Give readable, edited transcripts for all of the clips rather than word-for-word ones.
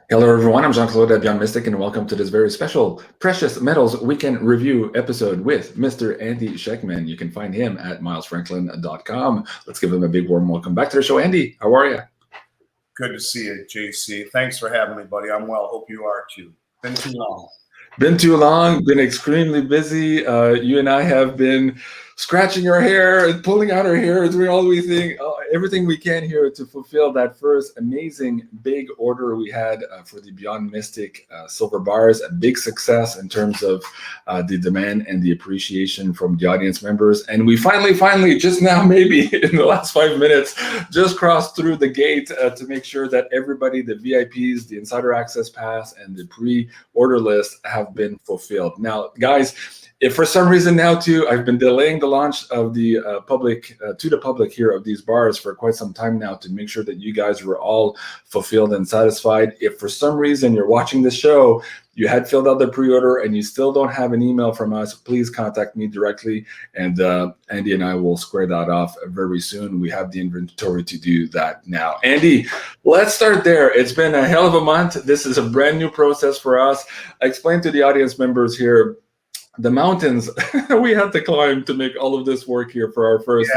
Hello, everyone. I'm Jean-Claude BeyondMystic, and welcome to this very special Precious Metals Weekend Review episode with Mr. Andy SCHECTMAN. You can find him at milesfranklin.com. Let's give him a big warm welcome back to the show. Andy, how are you? Good to see you, JC. Thanks for having me, buddy. I'm well. Hope you are too. Been too long. Been too long, been extremely busy. You and I have been scratching our hair and pulling out our hair, doing everything we can here to fulfill that first amazing big order we had for the BeyondMystic silver bars. A big success in terms of the demand and the appreciation from the audience members. And we finally, just now, maybe in the last 5 minutes, just crossed through the gate to make sure that everybody, the VIPs, the Insider Access Pass, and the pre-order list have been fulfilled. Now, guys, if for some reason now too, I've been delaying the launch of the public to the public here of these bars for quite some time now to make sure that you guys were all fulfilled and satisfied. If for some reason you're watching this show, you had filled out the pre-order and you still don't have an email from us, please contact me directly, and Andy and I will square that off very soon. We have the inventory to do that now. Andy, let's start there. It's been a hell of a month. This is a brand new process for us. Explain to the audience members here the mountains we had to climb to make all of this work here for our first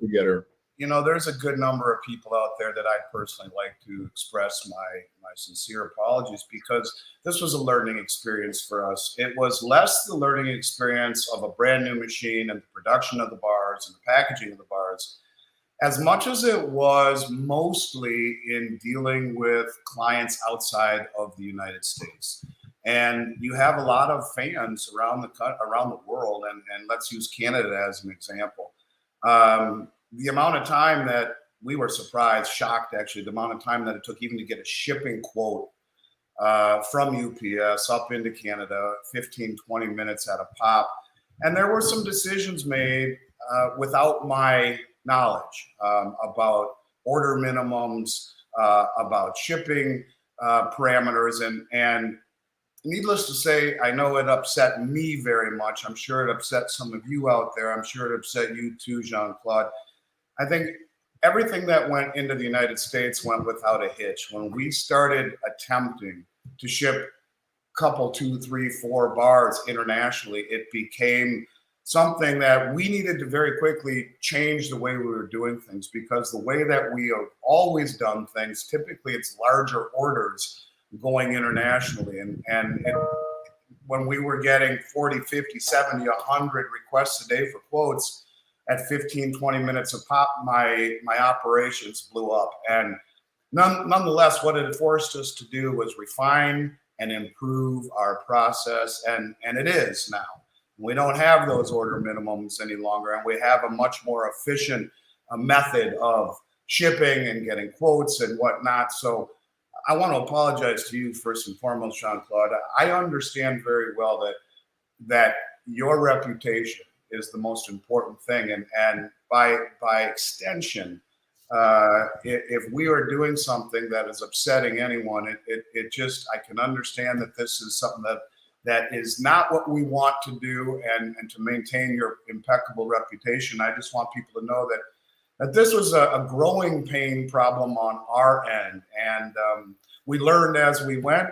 together. You know, there's a good number of people out there that I'd personally like to express my sincere apologies, because this was a learning experience for us. It was less the learning experience of a brand new machine and the production of the bars and the packaging of the bars, as much as it was mostly in dealing with clients outside of the United States. And you have a lot of fans around the world, and let's use Canada as an example. The amount of time that we were surprised, shocked actually, the amount of time that it took even to get a shipping quote from UPS up into Canada, 15, 20 minutes at a pop. And there were some decisions made without my knowledge about order minimums, about shipping parameters, and needless to say, I know it upset me very much. I'm sure it upset some of you out there. I'm sure it upset you too, Jean-Claude. I think everything that went into the United States went without a hitch. When we started attempting to ship a couple, 2, 3, 4 bars internationally, it became something that we needed to very quickly change the way we were doing things, because the way that we have always done things, typically it's larger orders going internationally, and when we were getting 40, 50, 70, 100 requests a day for quotes at 15, 20 minutes a pop, my operations blew up. And nonetheless, what it forced us to do was refine and improve our process, and it is now. We don't have those order minimums any longer, and we have a much more efficient method of shipping and getting quotes and whatnot. So I want to apologize to you first and foremost, Jean-Claude. I understand very well that your reputation is the most important thing, and by extension, if we are doing something that is upsetting anyone, it just, I can understand that this is something that is not what we want to do, and to maintain your impeccable reputation. I just want people to know that this was a growing pain problem on our end, and we learned as we went.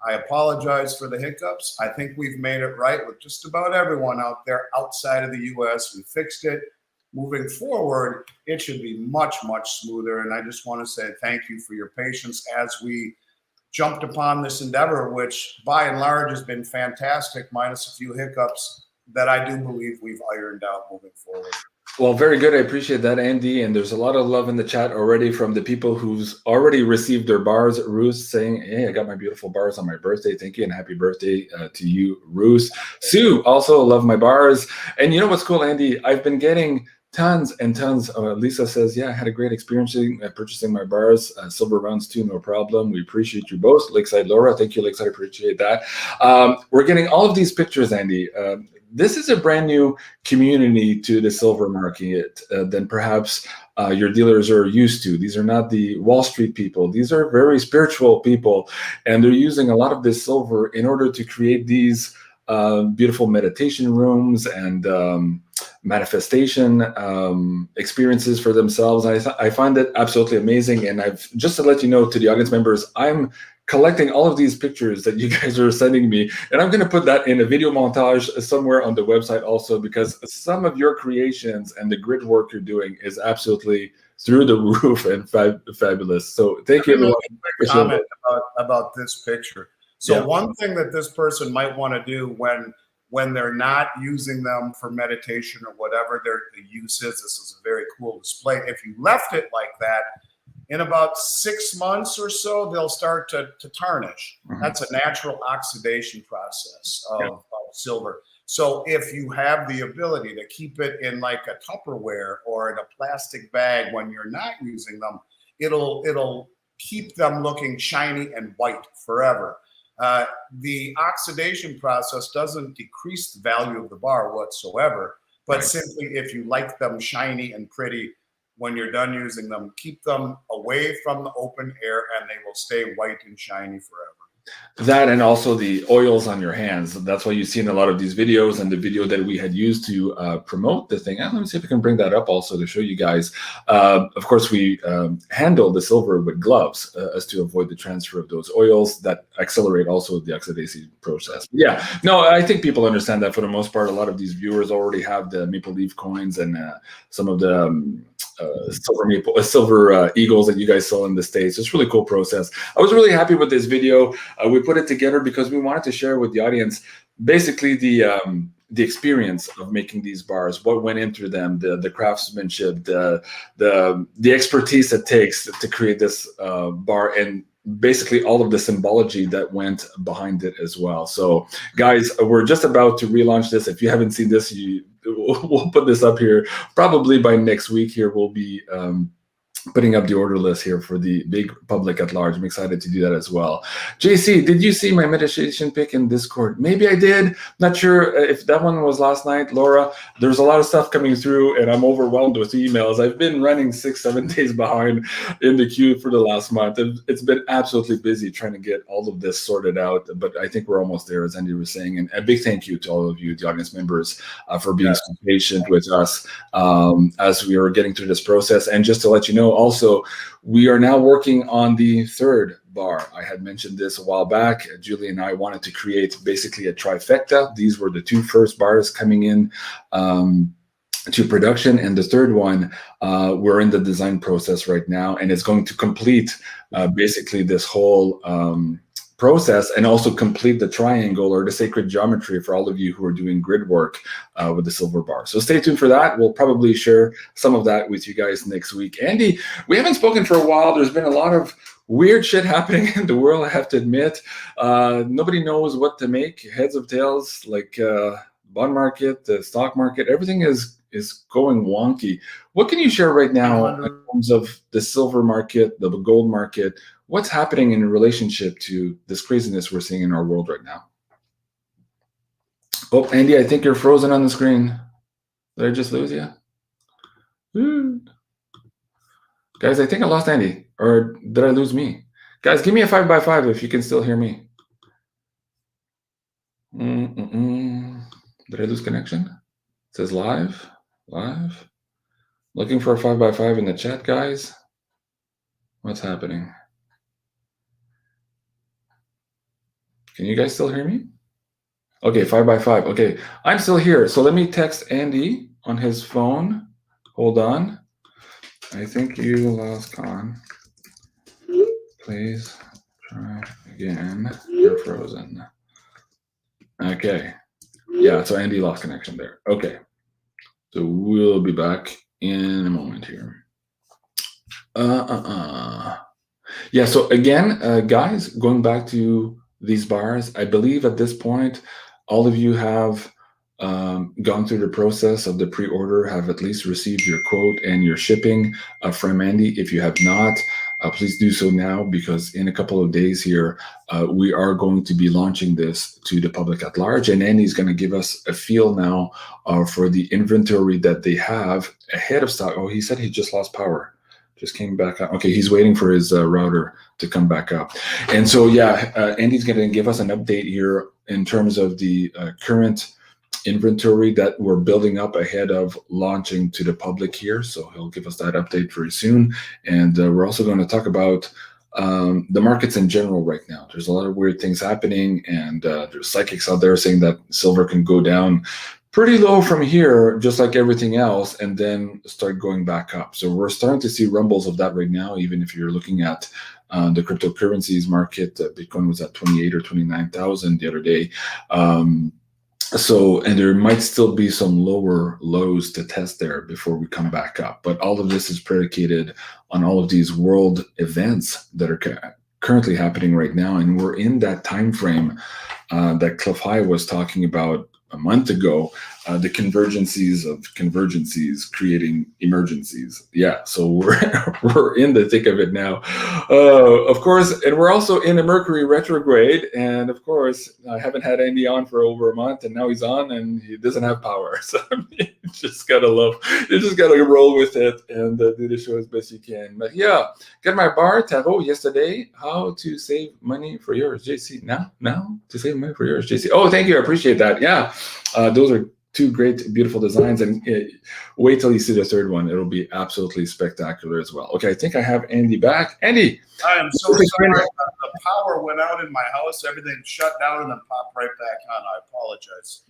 I apologize for the hiccups. I think we've made it right with just about everyone out there outside of the US. We fixed it. Moving forward, it should be much, much smoother, and I just want to say thank you for your patience as we jumped upon this endeavor, which by and large has been fantastic, minus a few hiccups that I do believe we've ironed out moving forward. Well, very good. I appreciate that, Andy. And there's a lot of love in the chat already from the people who's already received their bars. Ruth saying, hey, I got my beautiful bars on my birthday. Thank you, and happy birthday to you, Ruth. Sue, also love my bars. And you know what's cool, Andy? I've been getting tons and tons. Lisa says, yeah, I had a great experience purchasing my bars. Silver rounds too, no problem. We appreciate you both. Lakeside Laura, thank you, Lakeside. I appreciate that. We're getting all of these pictures, Andy. This is a brand new community to the silver market than perhaps your dealers are used to. These are not the Wall Street people. These are very spiritual people, and they're using a lot of this silver in order to create these beautiful meditation rooms and manifestation experiences for themselves. I find it absolutely amazing. And I've just to let you know, to the audience members, I'm collecting all of these pictures that you guys are sending me, and I'm going to put that in a video montage somewhere on the website also, because some of your creations and the grid work you're doing is absolutely through the roof and fabulous. So thank you everyone. Comment about this picture. So one thing that this person might want to do when they're not using them for meditation or whatever the use is, this is a very cool display. If you left it like that, in about 6 months or so, they'll start to tarnish. That's a natural oxidation process of silver. So if you have the ability to keep it in like a Tupperware or in a plastic bag when you're not using them, it'll keep them looking shiny and white forever. The oxidation process doesn't decrease the value of the bar whatsoever, but simply if you like them shiny and pretty, when you're done using them, keep them away from the open air and they will stay white and shiny forever. That, and also the oils on your hands. That's why you see in a lot of these videos, and the video that we had used to promote the thing. And let me see if we can bring that up also to show you guys. Of course, we handle the silver with gloves as to avoid the transfer of those oils that accelerate also the oxidation process. Yeah, no, I think people understand that for the most part. A lot of these viewers already have the maple leaf coins and some of the silver eagles that you guys saw in the States. It's a really cool process. I was really happy with this video. We put it together because we wanted to share with the audience basically the experience of making these bars, what went into them, the craftsmanship, the expertise it takes to create this bar, and basically all of the symbology that went behind it as well. So guys, we're just about to relaunch this. If you haven't seen this, we'll put this up here probably by next week. Here we'll be putting up the order list here for the big public at large. I'm excited to do that as well. JC, did you see my meditation pic in Discord? Maybe I did. Not sure if that one was last night. Laura, there's a lot of stuff coming through and I'm overwhelmed with emails. I've been running 6-7 days behind in the queue for the last month. It's been absolutely busy trying to get all of this sorted out, but I think we're almost there, as Andy was saying. And a big thank you to all of you, the audience members, for being so patient with us as we are getting through this process. And just to let you know, also, we are now working on the third bar. I had mentioned this a while back. Julie and I wanted to create basically a trifecta. These were the two first bars coming in to production, and the third one, we're in the design process right now, and it's going to complete basically this whole process and also complete the triangle or the sacred geometry for all of you who are doing grid work with the silver bar. So stay tuned for that. We'll probably share some of that with you guys next week. Andy, we haven't spoken for a while. There's been a lot of weird shit happening in the world, I have to admit. Nobody knows what to make, heads of tails, like bond market, the stock market, everything is going wonky. What can you share right now in terms of the silver market, the gold market? What's happening in relationship to this craziness we're seeing in our world right now? Oh, Andy, I think you're frozen on the screen. Did I just lose you? Guys, I think I lost Andy. Or did I lose me? Guys, give me a 5x5 if you can still hear me. Did I lose connection? It says live. Live. Looking for a 5x5 in the chat, guys. What's happening? Can you guys still hear me? Okay, 5x5. Okay, I'm still here. So let me text Andy on his phone. Hold on. I think you lost con. Please try again. You're frozen. Okay. Yeah, so Andy lost connection there. Okay. So we'll be back in a moment here. Yeah, so again, guys, going back to these bars, I believe at this point, all of you have gone through the process of the pre-order, have at least received your quote and your shipping from Andy. If you have not, please do so now, because in a couple of days here, we are going to be launching this to the public at large. And Andy's going to give us a feel now for the inventory that they have ahead of stock. Oh, he said he just lost power. Just came back up. Okay, he's waiting for his router to come back up. And so, yeah, Andy's going to give us an update here in terms of the current inventory that we're building up ahead of launching to the public here. So he'll give us that update very soon. And we're also going to talk about the markets in general right now. There's a lot of weird things happening, and there's psychics out there saying that silver can go down pretty low from here, just like everything else, and then start going back up. So we're starting to see rumbles of that right now. Even if you're looking at the cryptocurrencies market, Bitcoin was at 28 or 29,000 the other day. And there might still be some lower lows to test there before we come back up. But all of this is predicated on all of these world events that are currently happening right now. And we're in that time frame that Cliff High was talking about a month ago, the convergencies of convergencies creating emergencies. Yeah, so we're in the thick of it now. Of course, and we're also in a Mercury retrograde. And of course, I haven't had Andy on for over a month, and now he's on, and he doesn't have power. So you just gotta roll with it and do the show as best you can. But yeah, got my bar tarot yesterday. How to save money for yours, JC? Now to save money for yours, JC. Oh, thank you, I appreciate that. Yeah. Those are two great, beautiful designs, and wait till you see the third one. It'll be absolutely spectacular as well. Okay, I think I have Andy back. Andy! I am so sorry. The power went out in my house. Everything shut down and then popped right back on. I apologize.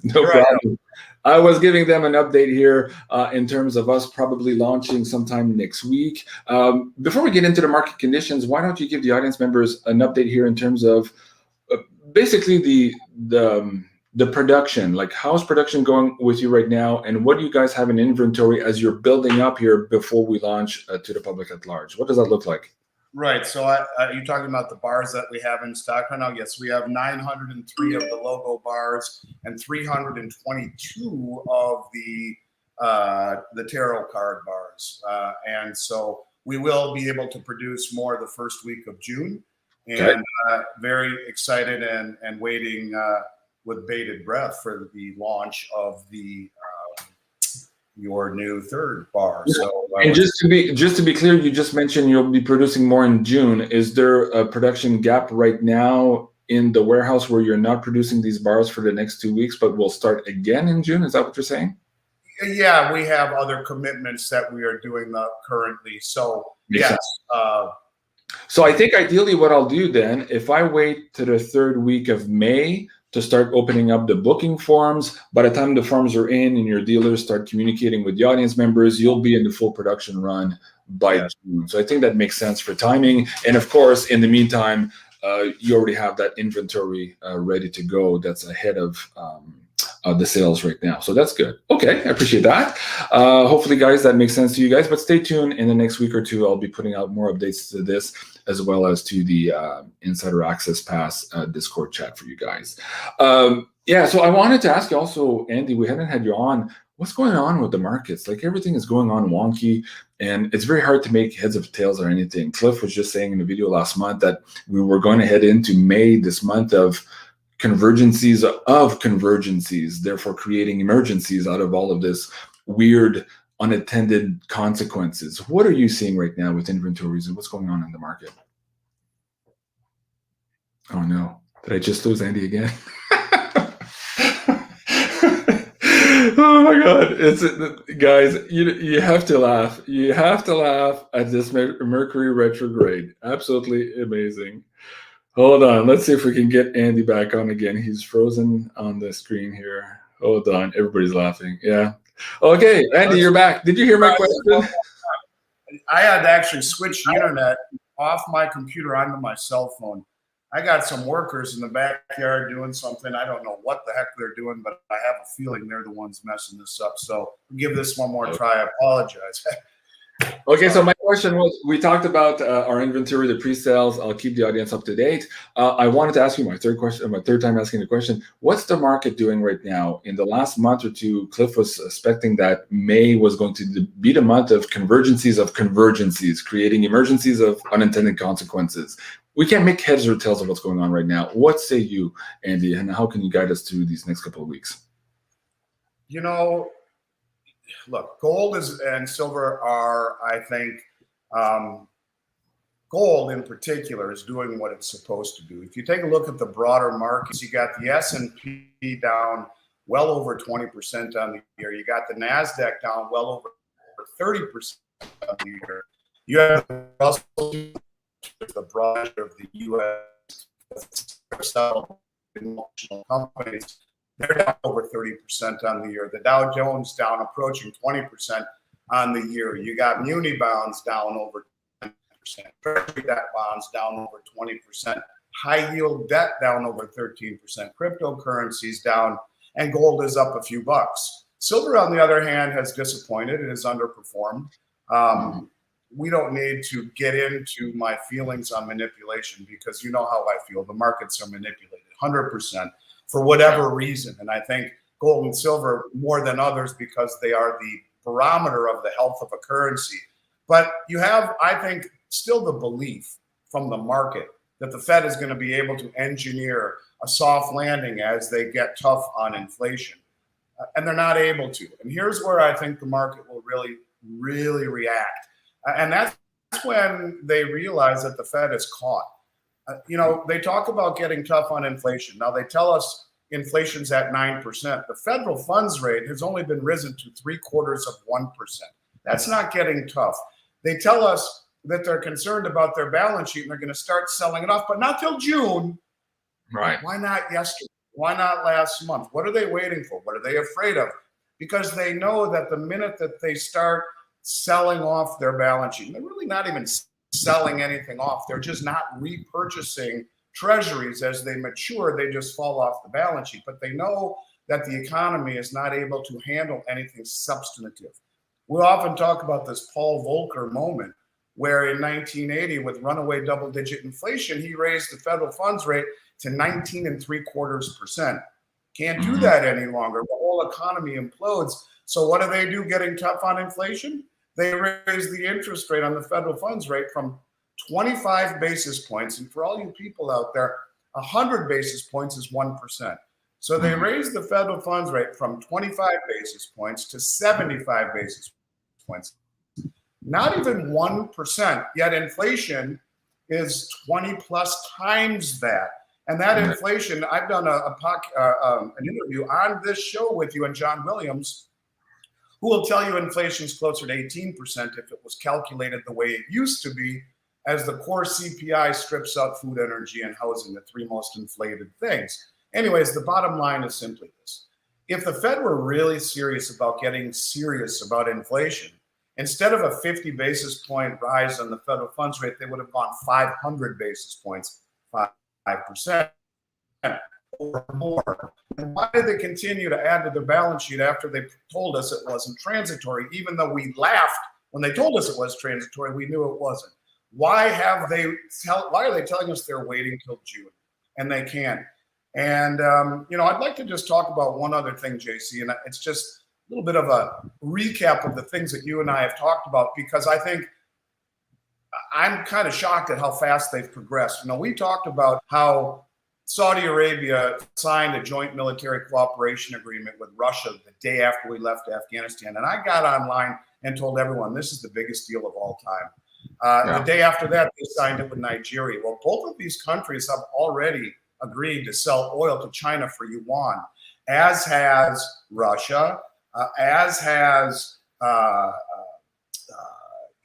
No problem. I was giving them an update here in terms of us probably launching sometime next week. Before we get into the market conditions, why don't you give the audience members an update here in terms of basically the production, like how's production going with you right now, and what do you guys have in inventory as you're building up here before we launch to the public at large? What does that look like? Right. So you're talking about the bars that we have in stock right now? Yes, we have 903 of the logo bars and 322 of the tarot card bars. And so we will be able to produce more the first week of June. And very excited and waiting with bated breath for the launch of the your new third bar. So, and just to be clear, you just mentioned you'll be producing more in June. Is there a production gap right now in the warehouse where you're not producing these bars for the next 2 weeks, but we'll start again in June? Is that what you're saying? Yeah, we have other commitments that we are doing currently. So yes. So I think ideally what I'll do then, if I wait to the third week of May to start opening up the booking forms, by the time the forms are in and your dealers start communicating with the audience members, you'll be in the full production run by June. So I think that makes sense for timing. And of course, in the meantime, you already have that inventory ready to go that's ahead of the sales right now. So that's good. Okay, I appreciate that. Hopefully, guys, that makes sense to you guys. But stay tuned. In the next week or two, I'll be putting out more updates to this, as well as to the Insider Access Pass Discord chat for you guys. So I wanted to ask you also, Andy, we haven't had you on. What's going on with the markets? Like, everything is going on wonky, and it's very hard to make heads of tails or anything. Cliff was just saying in the video last month that we were going to head into May, this month of convergencies of convergencies, therefore creating emergencies out of all of this weird unattended consequences. What are you seeing right now with inventories, and what's going on in the market? Oh no, did I just lose Andy again? Oh my God, it's guys, you have to laugh. You have to laugh at this Mercury retrograde. Absolutely amazing. Hold on, let's see if we can get Andy back on again. He's frozen on the screen here. Hold on, everybody's laughing. Yeah. Okay, Andy, you're back. Did you hear my question? I had to actually switch the internet off my computer onto my cell phone. I got some workers in the backyard doing something. I don't know what the heck they're doing, but I have a feeling they're the ones messing this up. So give this one more try. I apologize. Okay, so my question was, we talked about our inventory, the pre-sales. I'll keep the audience up to date. I wanted to ask you my third time asking the question. What's the market doing right now? In the last month or two, Cliff was expecting that May was going to be the month of convergencies, creating emergencies of unintended consequences. We can't make heads or tails of what's going on right now. What say you, Andy, and how can you guide us through these next couple of weeks? You know, look, gold and silver are, I think, gold in particular is doing what it's supposed to do. If you take a look at the broader markets, you got the S&P down well over 20% on the year. You got the NASDAQ down well over 30% on the year. You have the Russell the brush of the U.S. international companies. They're down over 30% on the year. The Dow Jones down approaching 20% on the year. You got muni bonds down over 10%, treasury debt bonds down over 20%, high yield debt down over 13%, cryptocurrencies down, and gold is up a few bucks. Silver, on the other hand, has disappointed. It has underperformed. We don't need to get into my feelings on manipulation because you know how I feel. The markets are manipulated 100% for whatever reason. And I think gold and silver more than others because they are the barometer of the health of a currency. But you have, I think, still the belief from the market that the Fed is going to be able to engineer a soft landing as they get tough on inflation. And they're not able to. And here's where I think the market will really, really react. And that's when they realize that the Fed is caught. You know, they talk about getting tough on inflation. Now they tell us inflation's at 9%. The federal funds rate has only been risen to 0.75%. That's not getting tough. They tell us that they're concerned about their balance sheet and they're going to start selling it off, but not till June. Right. Why not yesterday? Why not last month? What are they waiting for? What are they afraid of? Because they know that the minute that they start selling off their balance sheet, and they're really not even selling anything off. They're just not repurchasing treasuries as they mature. They just fall off the balance sheet. But they know that the economy is not able to handle anything substantive. We often talk about this Paul Volcker moment where in 1980, with runaway double-digit inflation, he raised the federal funds rate to 19.75%. Can't do that any longer. The whole economy implodes. So what do getting tough on inflation? They raise the interest rate on the federal funds rate from 25 basis points. And for all you people out there, 100 basis points is 1%. So they raise the federal funds rate from 25 basis points to 75 basis points. Not even 1%, yet inflation is 20 plus times that. And that inflation, I've done an interview on this show with you and John Williams, who will tell you inflation is closer to 18% if it was calculated the way it used to be, as the core CPI strips out food, energy, and housing, the three most inflated things. Anyways, the bottom line is simply this. If the Fed were really serious about getting serious about inflation, instead of a 50 basis point rise on the federal funds rate, they would have gone 500 basis points, 5% or more. And why did they continue to add to their balance sheet after they told us it wasn't transitory? Even though we laughed when they told us it was transitory, we knew it wasn't. Why are they telling us they're waiting till June? And they can't. And, I'd like to just talk about one other thing, JC, and it's just a little bit of a recap of the things that you and I have talked about, because I think I'm kind of shocked at how fast they've progressed. We talked about how Saudi Arabia signed a joint military cooperation agreement with Russia the day after we left Afghanistan. And I got online and told everyone this is the biggest deal of all time. The day after that, they signed it with Nigeria. Well, both of these countries have already agreed to sell oil to China for yuan, as has Russia, as has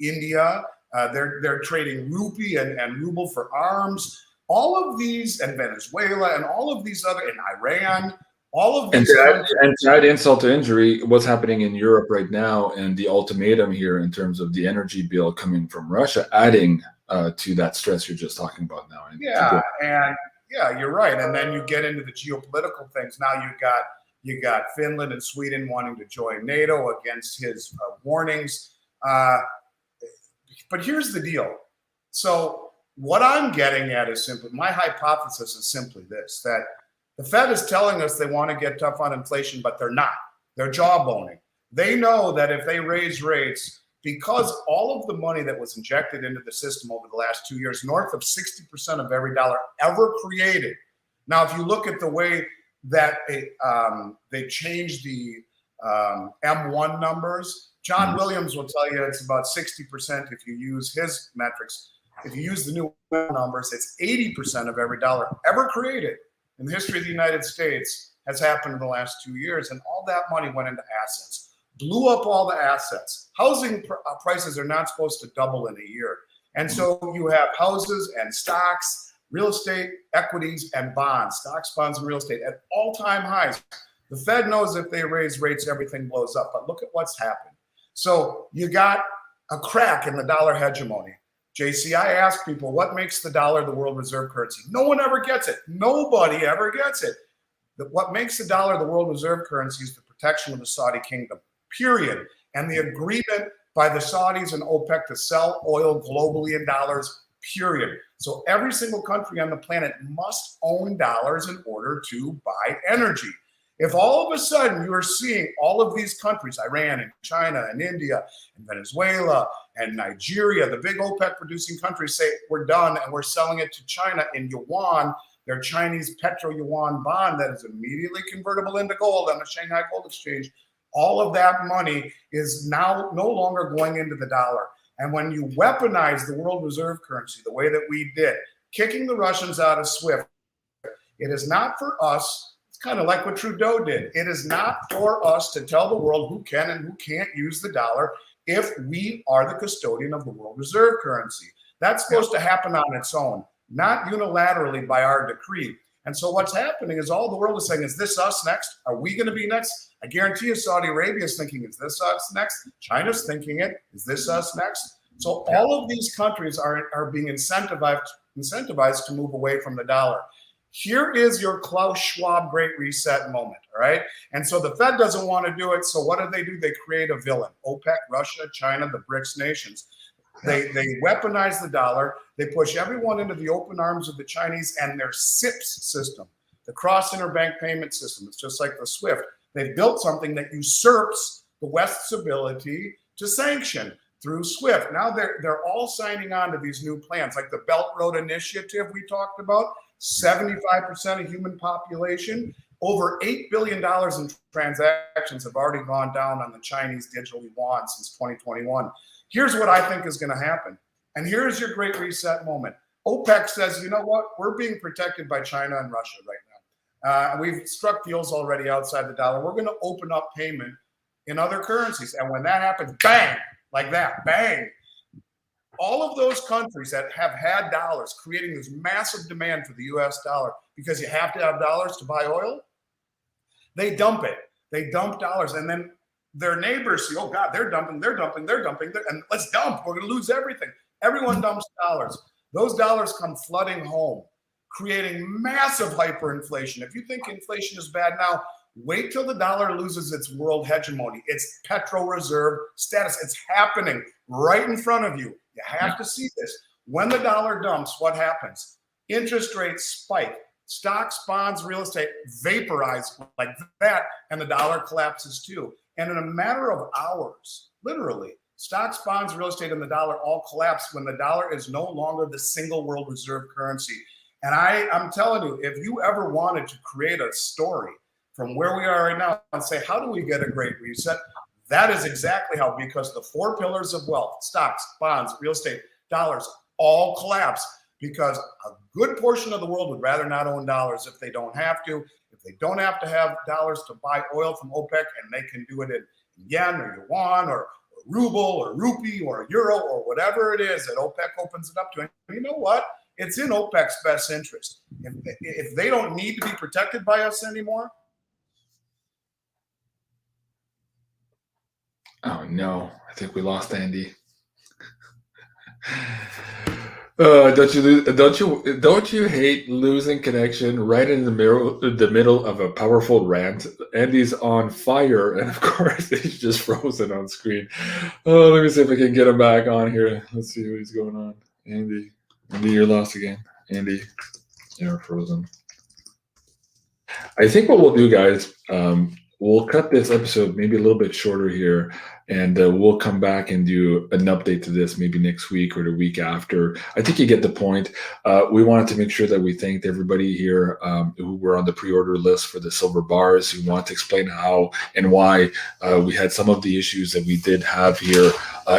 India. They're trading rupee and ruble for arms. All of these, and Venezuela, and all of these other, and Iran, all of these. And to add insult to injury, what's happening in Europe right now, and the ultimatum here in terms of the energy bill coming from Russia, adding to that stress you're just talking about now. Yeah, you're right. And then you get into the geopolitical things. Now you got Finland and Sweden wanting to join NATO against his warnings. But here's the deal. So what I'm getting at is simply, my hypothesis is simply this, that the Fed is telling us they want to get tough on inflation, but they're not. They're jawboning. They know that if they raise rates, because all of the money that was injected into the system over the last 2 years, north of 60% of every dollar ever created. Now, if you look at the way that they changed the M1 numbers, John Williams will tell you it's about 60% if you use his metrics. If you use the new numbers, it's 80% of every dollar ever created in the history of the United States has happened in the last 2 years. And all that money went into assets, blew up all the assets. Housing prices are not supposed to double in a year. And so you have houses and stocks, real estate, equities, and bonds, stocks, bonds, and real estate at all-time highs. The Fed knows if they raise rates, everything blows up. But look at what's happened. So you got a crack in the dollar hegemony. JC, I ask people, what makes the dollar the world reserve currency? No one ever gets it. Nobody ever gets it. What makes the dollar the world reserve currency is the protection of the Saudi kingdom, period. And the agreement by the Saudis and OPEC to sell oil globally in dollars, period. So every single country on the planet must own dollars in order to buy energy. If all of a sudden you are seeing all of these countries, Iran and China and India and Venezuela and Nigeria, the big OPEC producing countries say, we're done and we're selling it to China in yuan, their Chinese petro-yuan bond that is immediately convertible into gold on the Shanghai Gold Exchange, all of that money is now no longer going into the dollar. And when you weaponize the world reserve currency the way that we did, kicking the Russians out of SWIFT, it is not for us. It's kind of like what Trudeau did. It is not for us to tell the world who can and who can't use the dollar if we are the custodian of the world reserve currency. That's supposed to happen on its own, not unilaterally by our decree. And so what's happening is all the world is saying, is this us next? Are we going to be next? I guarantee you Saudi Arabia is thinking, is this us next? China's thinking it, is this us next? So all of these countries are being incentivized to move away from the dollar. Here is your Klaus Schwab Great Reset moment, all right? And so the Fed doesn't want to do it, so what do? They create a villain. OPEC, Russia, China, the BRICS nations. They weaponize the dollar. They push everyone into the open arms of the Chinese and their CIPS system, the cross interbank payment system. It's just like the SWIFT. They've built something that usurps the West's ability to sanction through SWIFT. Now they're all signing on to these new plans, like the Belt Road Initiative we talked about, 75% of human population, over $8 billion in transactions have already gone down on the Chinese digital yuan since 2021. Here's what I think is going to happen. And here's your great reset moment. OPEC says, you know what? We're being protected by China and Russia right now. We've struck deals already outside the dollar. We're going to open up payment in other currencies. And when that happens, bang, like that, bang. All of those countries that have had dollars creating this massive demand for the US dollar because you have to have dollars to buy oil, they dump it. They dump dollars. And then their neighbors see, oh God, they're dumping, and let's dump. We're going to lose everything. Everyone dumps dollars. Those dollars come flooding home, creating massive hyperinflation. If you think inflation is bad now, wait till the dollar loses its world hegemony, its petro reserve status. It's happening right in front of you. You have to see this. When the dollar dumps, what happens? Interest rates spike. Stocks, bonds, real estate vaporize like that, and the dollar collapses too. And in a matter of hours, literally, stocks, bonds, real estate, and the dollar all collapse when the dollar is no longer the single world reserve currency. And I'm telling you, if you ever wanted to create a story from where we are right now and say, how do we get a great reset? That is exactly how, because the four pillars of wealth, stocks, bonds, real estate, dollars, all collapse because a good portion of the world would rather not own dollars if they don't have to. If they don't have to have dollars to buy oil from OPEC and they can do it in yen or yuan or ruble or rupee or euro or whatever it is that OPEC opens it up to. And you know what? It's in OPEC's best interest. If they don't need to be protected by us anymore. Oh no, I think we lost Andy. Don't you hate losing connection right in the middle of a powerful rant? Andy's on fire, and of course he's just frozen on screen. Oh, let me see if I can get him back on here. Let's see what he's going on. Andy, you're lost again. Andy, you're frozen. I think what we'll do, guys, we'll cut this episode maybe a little bit shorter here, and we'll come back and do an update to this maybe next week or the week after. I think you get the point. We wanted to make sure that we thanked everybody here who were on the pre-order list for the silver bars, who want to explain how and why we had some of the issues that we did have here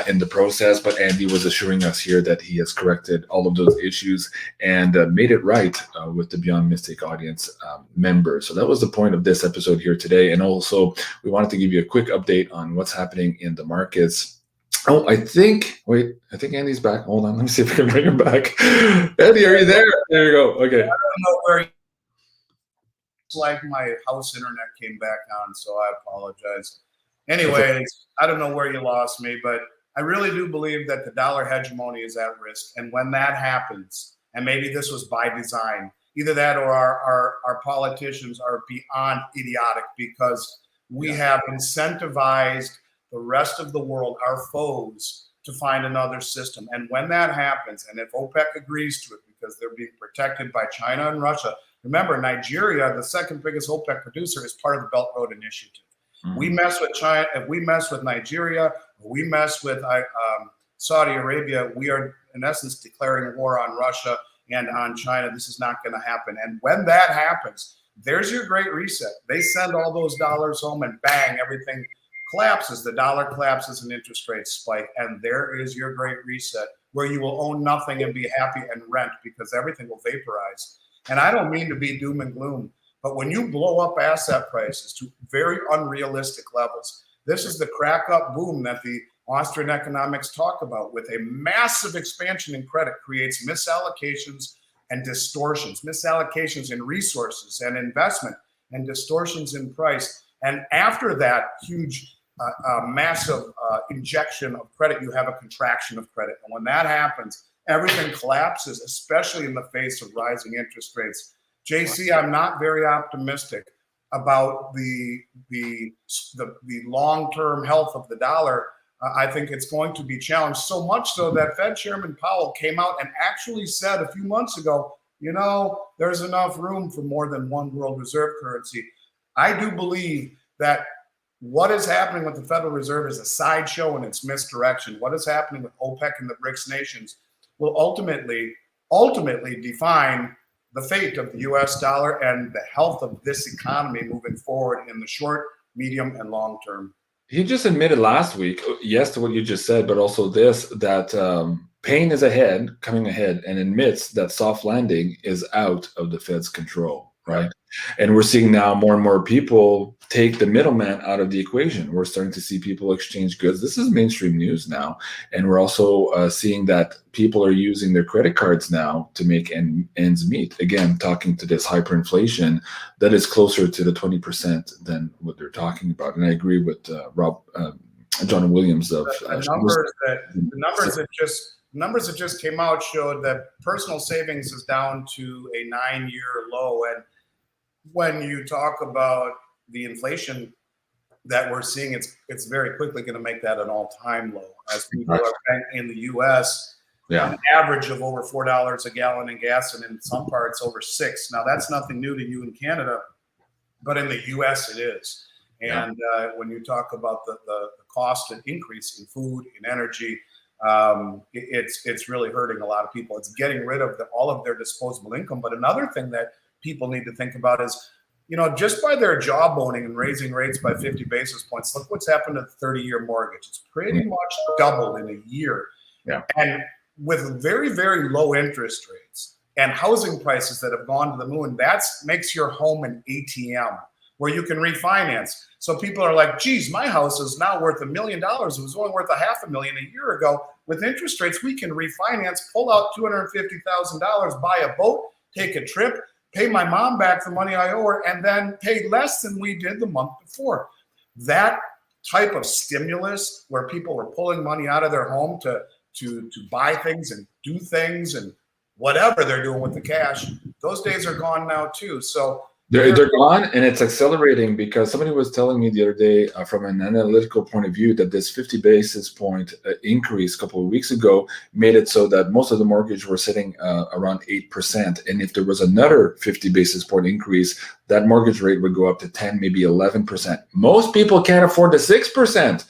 in the process. But Andy was assuring us here that he has corrected all of those issues and made it right with the Beyond Mystic audience members. So that was the point of this episode here today. And also, we wanted to give you a quick update on what's happening in the markets Oh, wait, I think Andy's back. Hold on, let me see if I can bring him back. Andy, are you there? There you go. Okay. I don't know where. It's like my house internet came back on, so I apologize. Anyways, I don't know where you lost me, but I really do believe that the dollar hegemony is at risk. And when that happens, and maybe this was by design, either that or our politicians are beyond idiotic because we have incentivized the rest of the world, our foes, to find another system. And when that happens, and if OPEC agrees to it because they're being protected by China and Russia, remember, Nigeria, the second biggest OPEC producer, is part of the Belt Road Initiative. We mess with China, if we mess with Nigeria, or we mess with Saudi Arabia, we are in essence declaring war on Russia and on China. This is not going to happen. And when that happens, there's your great reset. They send all those dollars home and bang, everything collapses. The dollar collapses and interest rates spike. And there is your great reset where you will own nothing and be happy and rent because everything will vaporize. And I don't mean to be doom and gloom, but when you blow up asset prices to very unrealistic levels, this is the crack up boom that the Austrian economics talk about, with a massive expansion in credit creates misallocations and distortions, misallocations in resources and investment and distortions in price. And after that huge, massive injection of credit, you have a contraction of credit. And when that happens, everything collapses, especially in the face of rising interest rates. JC, I'm not very optimistic about the long-term health of the dollar. I think it's going to be challenged, so much so that Fed Chairman Powell came out and actually said a few months ago, you know, there's enough room for more than one world reserve currency. I do believe that what is happening with the Federal Reserve is a sideshow and it's misdirection. What is happening with OPEC and the BRICS nations will ultimately define the fate of the US dollar and the health of this economy moving forward in the short, medium, and long term. He just admitted last week, yes, to what you just said, but also this, that pain is coming ahead, and admits that soft landing is out of the Fed's control, right? And we're seeing now more and more people take the middleman out of the equation. We're starting to see people exchange goods. This is mainstream news now. And we're also seeing that people are using their credit cards now to make ends meet. Again, talking to this hyperinflation that is closer to the 20% than what they're talking about. And I agree with John Williams of the numbers that just came out showed that personal savings is down to a 9-year low. And when you talk about the inflation that we're seeing, it's very quickly going to make that an all-time low, as people are paying in the U.S. an average of over $4 a gallon in gas, and in some parts over $6. Now that's nothing new to you in Canada, but in the U.S. it is. And when you talk about the cost and increase in food, in energy, it's really hurting a lot of people. It's getting rid of all of their disposable income. But another thing that people need to think about is, you know, just by their jawboning and raising rates by 50 basis points, look what's happened to the 30-year mortgage. It's pretty much doubled in a year. And with very, very low interest rates and housing prices that have gone to the moon, that makes your home an ATM where you can refinance. So people are like, geez, my house is now worth $1 million. It was only worth $500,000 a year ago. With interest rates, we can refinance, pull out $250,000, buy a boat, take a trip, pay my mom back the money I owe her, and then pay less than we did the month before. That type of stimulus where people were pulling money out of their home to buy things and do things and whatever they're doing with the cash, those days are gone now too. So they're gone, and it's accelerating because somebody was telling me the other day from an analytical point of view that this 50 basis point increase a couple of weeks ago made it so that most of the mortgage were sitting around 8%. And if there was another 50 basis point increase, that mortgage rate would go up to 10, maybe 11%. Most people can't afford the 6%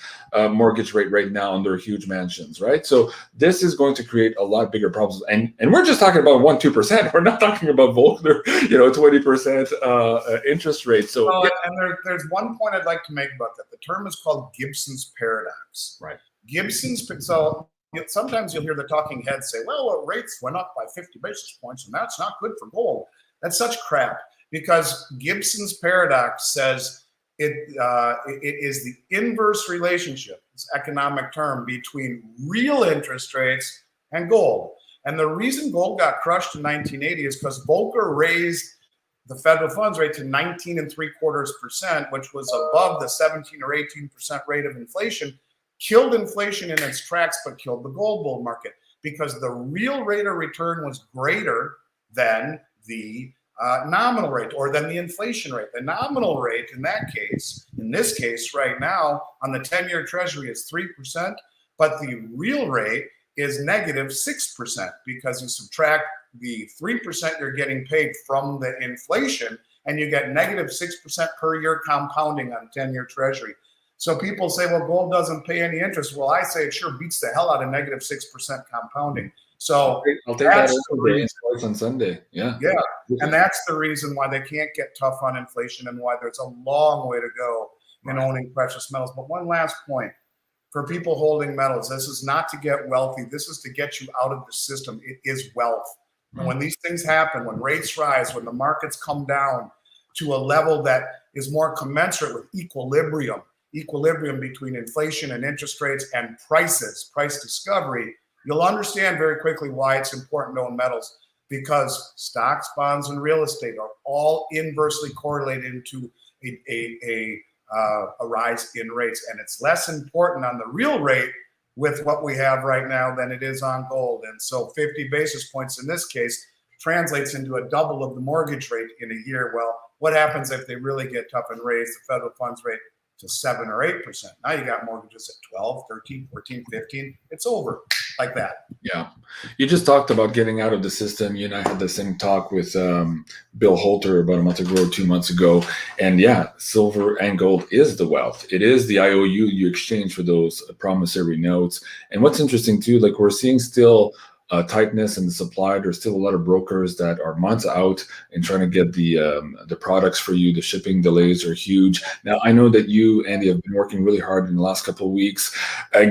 mortgage rate right now on their huge mansions, right? So this is going to create a lot bigger problems. And we're just talking about 1-2%. We're not talking about Volcker, 20% interest rate. So and there's one point I'd like to make about that. The term is called Gibson's paradox. Right. So sometimes you'll hear the talking heads say, well, rates went up by 50 basis points, and that's not good for gold. That's such crap, because Gibson's paradox says it is the inverse relationship economic term between real interest rates and gold. And the reason gold got crushed in 1980 is because Volcker raised the federal funds rate to 19.75%, which was above the 17 or 18% rate of inflation, killed inflation in its tracks, but killed the gold bull market because the real rate of return was greater than the nominal rate or than the inflation rate. The nominal rate in this case right now on the 10-year treasury is 3%, but the real rate is negative 6% because you subtract the 3% you're getting paid from the inflation and you get negative 6% per year compounding on 10-year treasury. So people say, well, gold doesn't pay any interest. Well, I say it sure beats the hell out of negative 6% compounding. So I'll take that on Sunday. Yeah. Yeah. And that's the reason why they can't get tough on inflation and why there's a long way to go in owning precious metals. But one last point for people holding metals, this is not to get wealthy. This is to get you out of the system. It is wealth. And when these things happen, when rates rise, when the markets come down to a level that is more commensurate with equilibrium between inflation and interest rates and prices, price discovery, you'll understand very quickly why it's important to own metals, because stocks, bonds, and real estate are all inversely correlated into a rise in rates. And it's less important on the real rate with what we have right now than it is on gold. And so 50 basis points in this case translates into a double of the mortgage rate in a year. Well, what happens if they really get tough and raise the federal funds rate to 7 or 8%? Now you got mortgages at 12, 13, 14, 15. It's over like that. Yeah. You just talked about getting out of the system. You and I had the same talk with Bill Holter about a month ago or 2 months ago. And yeah, silver and gold is the wealth. It is the IOU you exchange for those promissory notes. And what's interesting too, like we're seeing still tightness in the supply. There's still a lot of brokers that are months out and trying to get the products for you. The shipping delays are huge. Now, I know that you, Andy, have been working really hard in the last couple of weeks,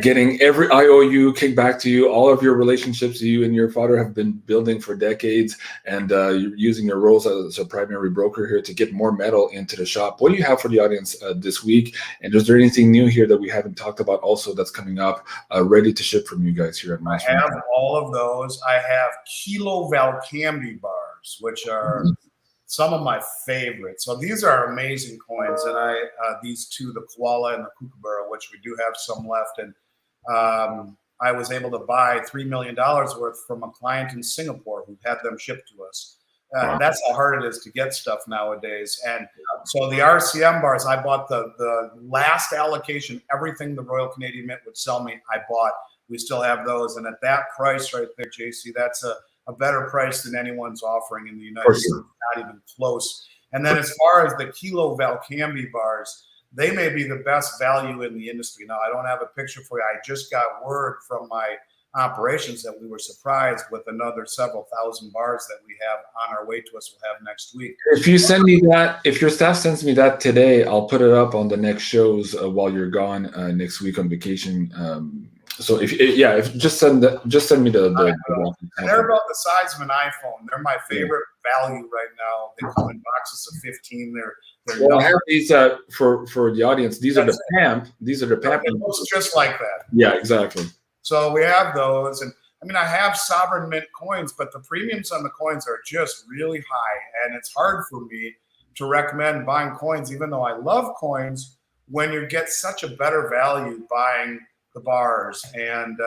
getting every IOU kicked back to you. All of your relationships you and your father have been building for decades, and you're using your roles as a primary broker here to get more metal into the shop. What do you have for the audience this week? And is there anything new here that we haven't talked about also that's coming up, ready to ship from you guys here at Master? I have all of those. I have Kilo Valcambi bars, which are some of my favorites. So these are amazing coins, and these two, the koala and the kookaburra, which we do have some left, and I was able to buy $3 million worth from a client in Singapore who had them shipped to us. That's how hard it is to get stuff nowadays. And so the RCM bars, I bought the last allocation, everything the Royal Canadian Mint would sell me, I bought. We still have those. And at that price right there, JC, that's a better price than anyone's offering in the United States, not even close. And then as far as the Kilo Valcambi bars, they may be the best value in the industry. Now, I don't have a picture for you. I just got word from my operations that we were surprised with another several thousand bars that we have on our way to us. We'll have next week. If you send me that, if your staff sends me that today, I'll put it up on the next shows while you're gone next week on vacation. So if just send me the and they're about the size of an iPhone. They're my favorite value right now. They come in boxes of 15. Well, I have these for the audience. These are the PAMP. These are the PAMP. It looks just like that. Yeah, exactly. So we have those, and I mean, I have sovereign mint coins, but the premiums on the coins are just really high, and it's hard for me to recommend buying coins, even though I love coins, when you get such a better value buying the bars. And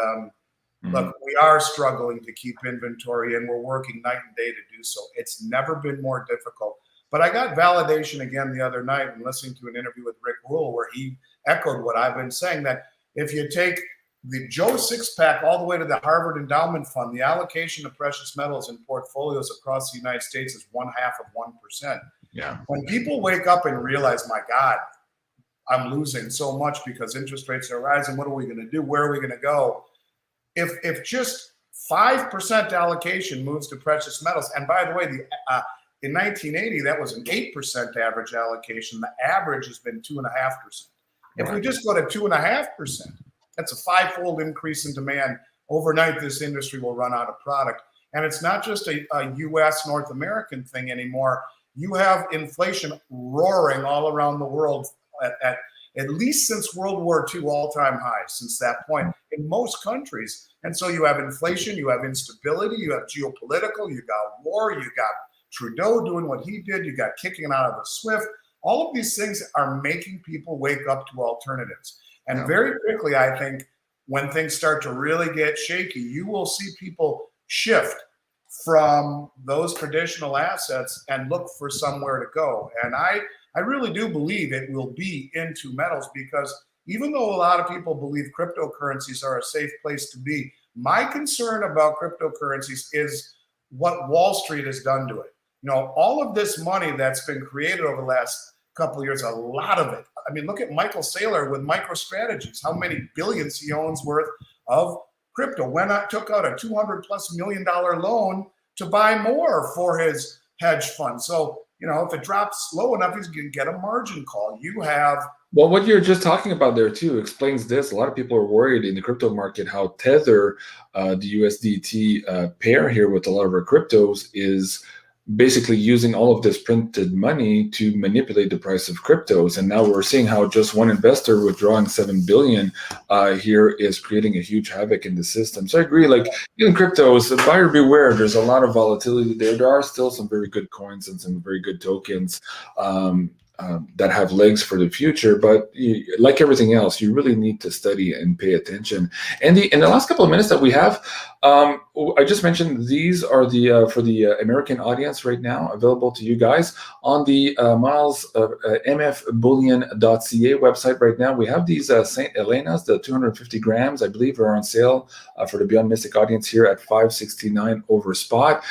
look, we are struggling to keep inventory, and we're working night and day to do so. It's never been more difficult. But I got validation again the other night when listening to an interview with Rick Rule, where he echoed what I've been saying, that if you take the Joe six-pack all the way to the Harvard Endowment Fund, the allocation of precious metals in portfolios across the United States is 0.5%. Yeah. When people wake up and realize, my God, I'm losing so much because interest rates are rising, what are we going to do? Where are we going to go? If just 5% allocation moves to precious metals, and by the way, in 1980, that was an 8% average allocation. The average has been 2.5%. If we just go to 2.5%, that's a 5-fold increase in demand. Overnight, this industry will run out of product. And it's not just a U.S. North American thing anymore. You have inflation roaring all around the world at least since World War II, all-time high since that point in most countries. And so you have inflation, you have instability, you have geopolitical, you got war, you got Trudeau doing what he did, you got kicking out of the SWIFT. All of these things are making people wake up to alternatives. And very quickly, I think, when things start to really get shaky, you will see people shift from those traditional assets and look for somewhere to go. And I really do believe it will be into metals, because even though a lot of people believe cryptocurrencies are a safe place to be, my concern about cryptocurrencies is what Wall Street has done to it. You know, all of this money that's been created over the last couple of years, a lot of it. I mean, look at Michael Saylor with MicroStrategies, how many billions he owns worth of crypto. When I took out a $200+ million loan to buy more for his hedge fund. So, you know, if it drops low enough, he's going to get a margin call. You have... Well, what you're just talking about there too explains this. A lot of people are worried in the crypto market how Tether, the USDT pair here with a lot of our cryptos, is basically using all of this printed money to manipulate the price of cryptos. And now we're seeing how just one investor withdrawing $7 billion here is creating a huge havoc in the system. So I agree, like in cryptos, buyer beware. There's a lot of volatility there. There are still some very good coins and some very good tokens that have legs for the future, but like everything else, you really need to study and pay attention. And in the last couple of minutes that we have, I just mentioned these are the for the American audience right now, available to you guys on the mfbullion.ca website right now. We have these St. Helena's, the 250 grams, I believe, are on sale for the Beyond Mystic audience here at $569 over spot.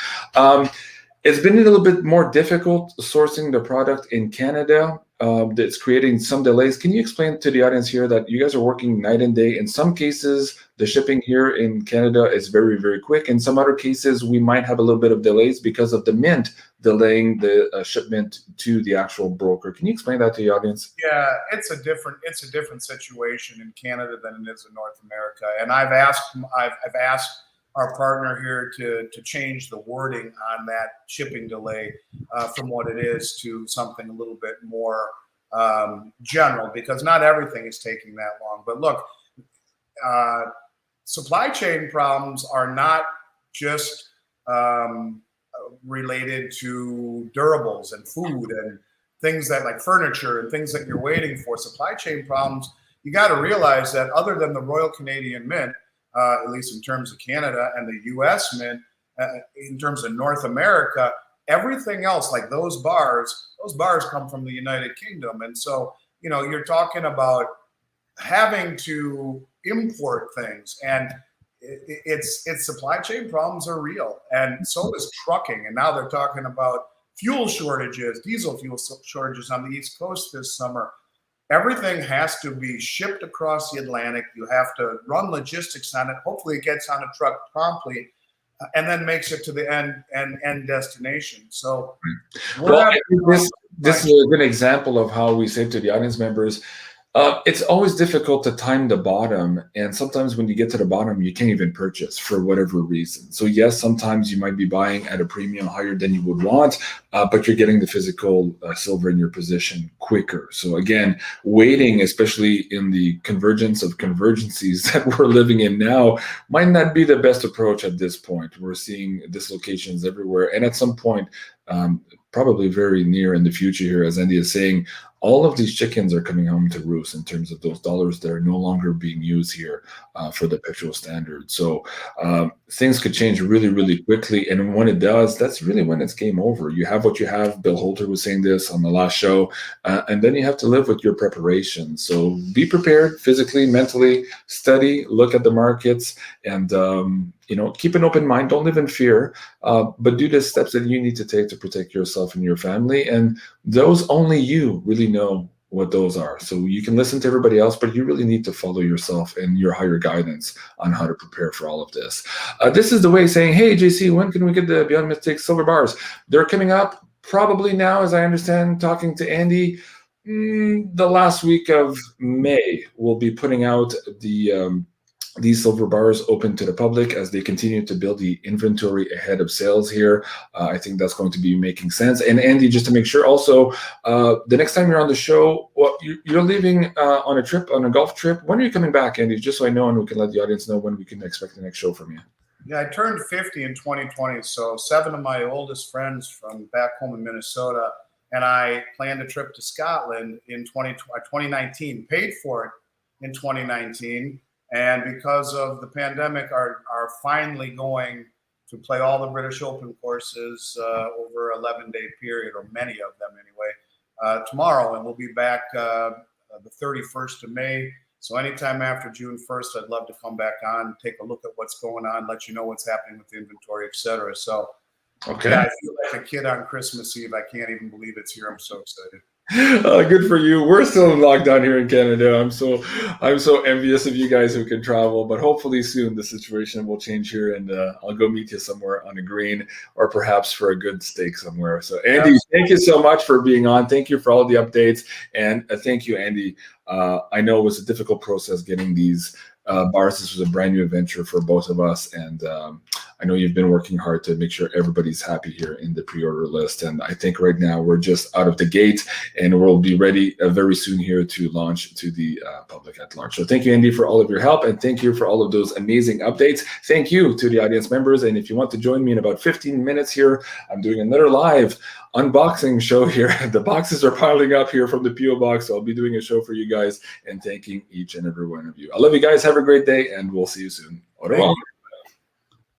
It's been a little bit more difficult sourcing the product in Canada. That's creating some delays. Can you explain to the audience here that you guys are working night and day? In some cases, the shipping here in Canada is very, very quick. In some other cases, we might have a little bit of delays because of the mint delaying the shipment to the actual broker. Can you explain that to the audience? Yeah, it's a different situation in Canada than it is in North America. And I've asked our partner here to change the wording on that shipping delay from what it is to something a little bit more general, because not everything is taking that long. But look, supply chain problems are not just related to durables and food and things that, like furniture and things that you're waiting for. Supply chain problems, you got to realize that other than the Royal Canadian Mint, at least in terms of Canada, and the US Mint, in terms of North America, everything else, like those bars come from the United Kingdom. And so, you know, you're talking about having to import things, and it's supply chain problems are real. And so is trucking. And now they're talking about fuel shortages, diesel fuel shortages on the East Coast this summer. Everything has to be shipped across the Atlantic. You have to run logistics on it. Hopefully it gets on a truck promptly and then makes it to the end destination. So this is a good example of how we say to the audience members, it's always difficult to time the bottom. And sometimes when you get to the bottom, you can't even purchase for whatever reason. So yes, sometimes you might be buying at a premium higher than you would want, but you're getting the physical silver in your position quicker. So again, waiting, especially in the convergence of convergencies that we're living in now, might not be the best approach at this point. We're seeing dislocations everywhere. And at some point, probably very near in the future here, as Andy is saying, all of these chickens are coming home to roost in terms of those dollars that are no longer being used here for the perpetual standard. So things could change really, really quickly. And when it does, that's really when it's game over. You have what you have. Bill Holter was saying this on the last show. And then you have to live with your preparation. So be prepared physically, mentally, study, look at the markets, and you know, keep an open mind. Don't live in fear, but do the steps that you need to take to protect yourself and your family. And those only you really know what those are. So you can listen to everybody else, but you really need to follow yourself and your higher guidance on how to prepare for all of this. This is the way saying, hey, JC, when can we get the Beyond Mystic silver bars? They're coming up probably now, as I understand, talking to Andy. The last week of May, we'll be putting out the these silver bars open to the public as they continue to build the inventory ahead of sales here. I think that's going to be making sense. And Andy, just to make sure also, the next time you're on the show, well, you're leaving on a trip, on a golf trip. When are you coming back, Andy? Just so I know and we can let the audience know when we can expect the next show from you. Yeah, I turned 50 in 2020, so 7 of my oldest friends from back home in Minnesota and I planned a trip to Scotland in 2019, paid for it in 2019, and because of the pandemic, are finally going to play all the British Open courses over an 11-day period, or many of them anyway, tomorrow, and we'll be back the 31st of May. So anytime after June 1st, I'd love to come back on, take a look at what's going on, let you know what's happening with the inventory, etc. So, okay. Yeah, I feel like a kid on Christmas Eve. I can't even believe it's here. I'm so excited. Good for you. We're still in lockdown here in Canada. I'm so envious of you guys who can travel, but hopefully soon the situation will change here, and I'll go meet you somewhere on a green, or perhaps for a good steak somewhere. So Andy, thank you so much for being on. Thank you for all the updates, and thank you, Andy. I know it was a difficult process getting these bars. This was a brand new adventure for both of us, and I know you've been working hard to make sure everybody's happy here in the pre-order list. And I think right now we're just out of the gate, and we'll be ready very soon here to launch to the public at large. So thank you, Andy, for all of your help, and thank you for all of those amazing updates. Thank you to the audience members. And if you want to join me in about 15 minutes here, I'm doing another live unboxing show here. The boxes are piling up here from the PO box, so I'll be doing a show for you guys and thanking each and every one of you. I love you guys. Have a great day, and we'll see you soon. Au revoir.